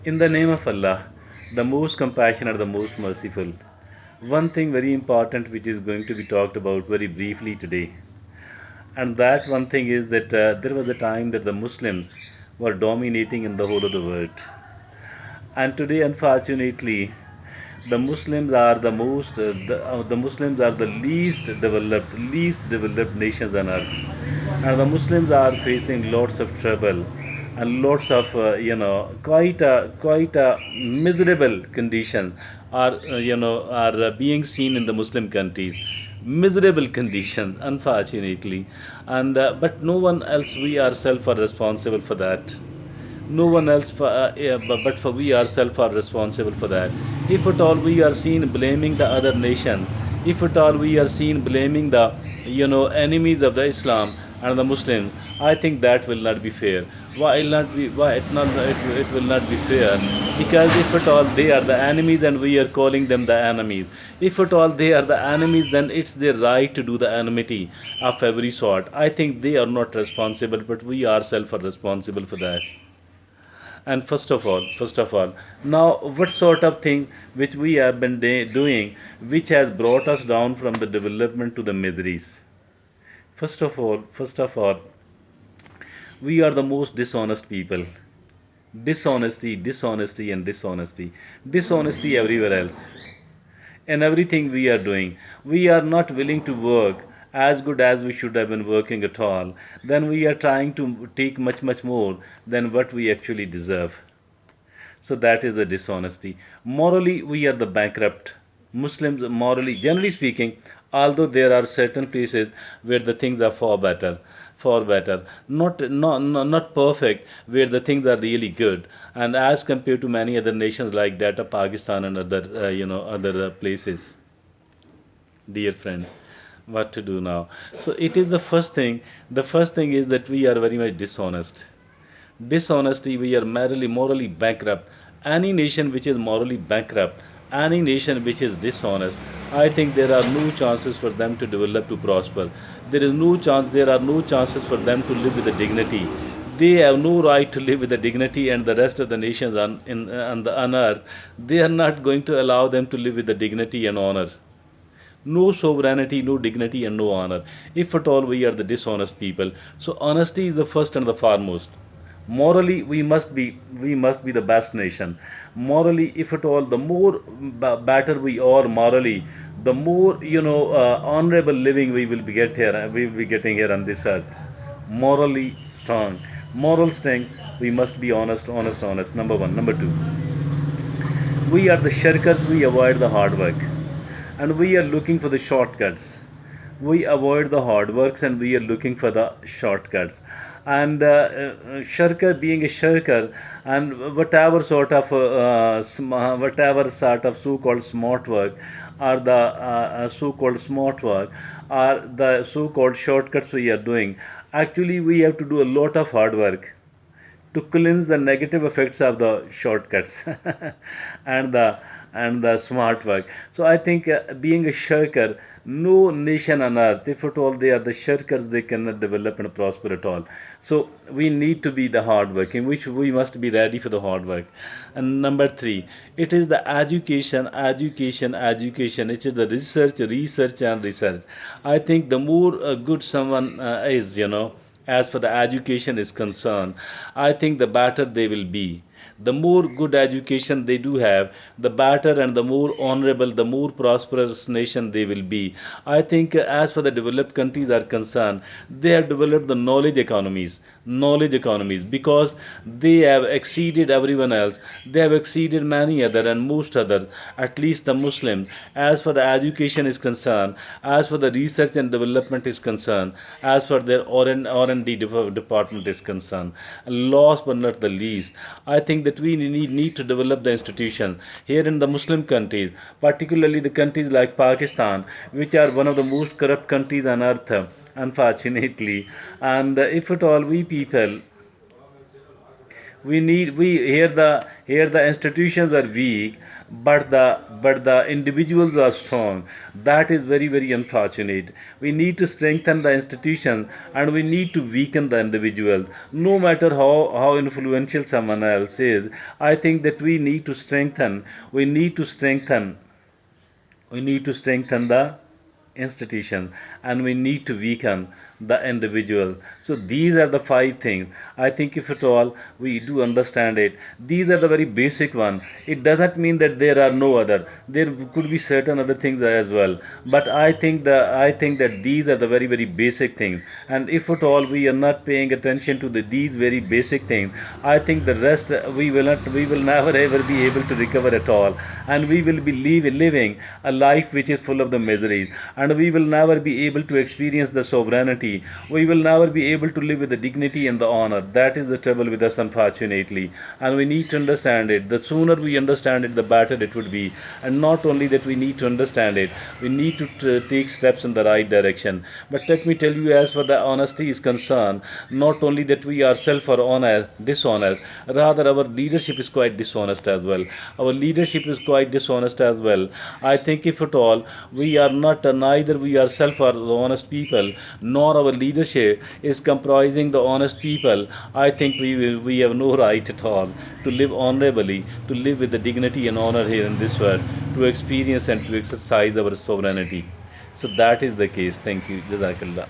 In the name of Allah, the most compassionate, the most merciful. One thing very important which is going to be talked about very briefly today, and that one thing is that there was a time that the Muslims were dominating in the whole of the world, and today, unfortunately, the Muslims are the least developed nations on earth, and the Muslims are facing lots of trouble and lots of quite a miserable condition are being seen in the Muslim countries, miserable conditions unfortunately, and but no one else, we ourselves are responsible for that. No one else yeah, but for we ourselves are responsible for that. If at all we are seen blaming the other nation, if at all we are seen blaming the enemies of the Islam and the Muslims, I think that will not be fair. Why it will not be fair? Because if at all they are the enemies and we are calling them the enemies, if at all they are the enemies, then it's their right to do the enmity of every sort. I think they are not responsible, but we ourselves are responsible for that. And first of all, now what sort of things which we have been doing which has brought us down from the development to the miseries? First of all, we are the most dishonest people. Dishonesty, and dishonesty. Dishonesty everywhere else. In everything we are doing, we are not willing to work as good as we should have been working at all. Then we are trying to take much, much more than what we actually deserve. So that is the dishonesty. Morally, we are the bankrupt. Muslims, morally, generally speaking, although there are certain places where the things are far better, not perfect, where the things are really good, and as compared to many other nations like that of Pakistan and other, other places. Dear friends, what to do now? So it is the first thing. The first thing is that we are very much dishonest. Dishonesty, we are morally bankrupt. Any nation which is morally bankrupt, any nation which is dishonest, I think there are no chances for them to develop, to prosper. There are no chances for them to live with a dignity. They have no right to live with a dignity, and the rest of the nations on earth, they are not going to allow them to live with the dignity and honor. No sovereignty, no dignity, and no honor. If at all we are the dishonest people, so honesty is the first and the foremost. Morally, we must be the best nation. Morally, if at all, the more better we are morally, the more honorable living we will be get here. We will be getting here on this earth. Morally strong, moral strength. We must be honest. Number one. Number two, we are the shirkers. We avoid the hard work, and we are looking for the shortcuts. We avoid the hard works and we are looking for the shortcuts. And shirker, being a shirker, and whatever sort of so-called smart work, or the so-called smart work, or the so-called shortcuts we are doing, actually we have to do a lot of hard work to cleanse the negative effects of the shortcuts and the smart work. So I think being a shirker, no nation on earth, if at all they are the shirkers, they cannot develop and prosper at all. So we need to be the hardworking, which we must be ready for the hard work. And number three, it is the education. It is the research. I think the more good someone is, as for the education is concerned, I think the better they will be. The more good education they do have, the better and the more honorable, the more prosperous nation they will be. I think as for the developed countries are concerned, they have developed the knowledge economies, because they have exceeded everyone else. They have exceeded many other and most other, at least the Muslims, as for the education is concerned, as for the research and development is concerned, as for their R&D department is concerned. Last but not the least, I think that we need to develop the institutions here in the Muslim countries, particularly the countries like Pakistan, which are one of the most corrupt countries on earth, unfortunately. And if at all we people, we Here the institutions are weak, but the individuals are strong. That is very very unfortunate. We need to strengthen the institutions and we need to weaken the individuals. No matter how influential someone else is, I think that we need to strengthen the institution and we need to weaken the individual. So these are the five things. I think if at all we do understand it, these are the very basic one. It doesn't mean that there are no other, there could be certain other things as well, but I think that these are the very very basic things. And if at all we are not paying attention to these very basic things, I think the rest we will never ever be able to recover at all, and we will be living a life which is full of the miseries, and we will never be able to experience the sovereignty. We will never be able to live with the dignity and the honor. That is the trouble with us, unfortunately, and we need to understand it. The sooner we understand it, the better it would be. And not only that we need to understand it, we need to take steps in the right direction. But let me tell you, as for the honesty is concerned, not only that we ourselves are dishonest, rather our leadership is quite dishonest as well. Our leadership is quite dishonest as well. I think if at all we are not, neither we ourselves are the honest people, nor our leadership is comprising the honest people, I think we have no right at all to live honorably, to live with the dignity and honor here in this world, to experience and to exercise our sovereignty. So that is the case. Thank you. Jazakallah.